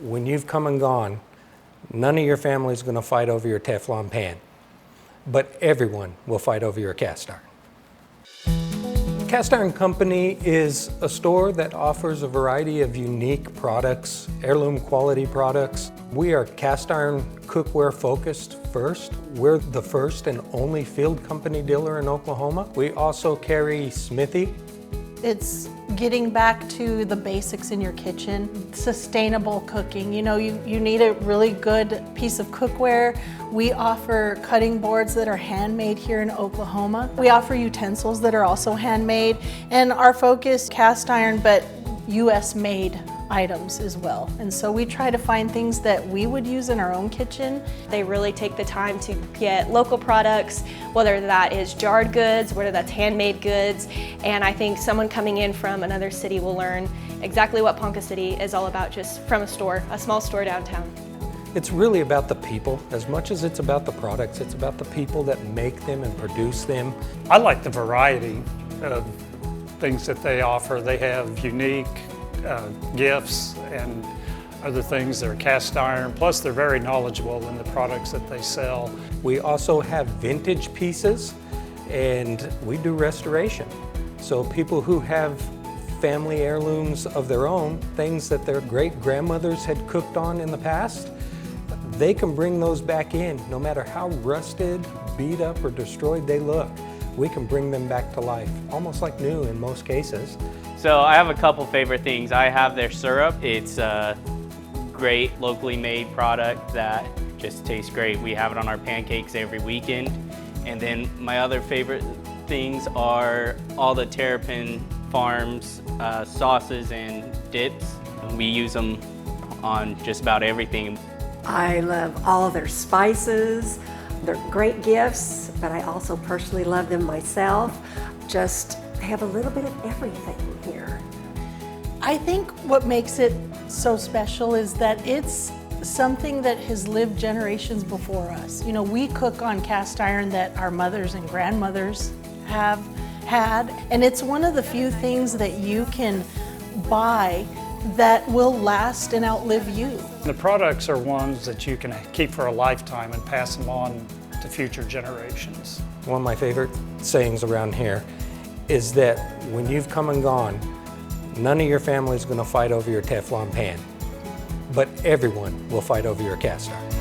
when you've come and gone, none of your family is going to fight over your Teflon pan, but everyone will fight over your cast iron. Cast Iron Company is a store that offers a variety of unique products, heirloom quality products. We are cast iron cookware focused first. We're the first and only field company dealer in Oklahoma. We also carry smithy. It's getting back to the basics in your kitchen, sustainable cooking. You know, you need a really good piece of cookware. We offer cutting boards that are handmade here in Oklahoma. We offer utensils that are also handmade, and our focus, cast iron, but US made items as well. And so we try to find things that we would use in our own kitchen. They really take the time to get local products, whether that is jarred goods, whether that's handmade goods, and I think someone coming in from another city will learn exactly what Ponca City is all about just from a store, a small store downtown. It's really about the people. As much as it's about the products, it's about the people that make them and produce them. I like the variety of things that they offer. They have unique gifts and other things that are cast iron, plus they're very knowledgeable in the products that they sell. We also have vintage pieces, and we do restoration. So people who have family heirlooms of their own, things that their great-grandmothers had cooked on in the past, they can bring those back in. No matter how rusted, beat up, or destroyed they look, we can bring them back to life, almost like new in most cases. So I have a couple favorite things. I have their syrup. It's a great locally made product that just tastes great. We have it on our pancakes every weekend. And then my other favorite things are all the Terrapin Farms sauces and dips. We use them on just about everything. I love all of their spices. They're great gifts, but I also personally love them myself. Just have a little bit of everything here. I think what makes it so special is that it's something that has lived generations before us. You know, we cook on cast iron that our mothers and grandmothers have had, and it's one of the few things that you can buy that will last and outlive you. The products are ones that you can keep for a lifetime and pass them on to future generations. One of my favorite sayings around here is that when you've come and gone, none of your family is going to fight over your Teflon pan, but everyone will fight over your cast iron.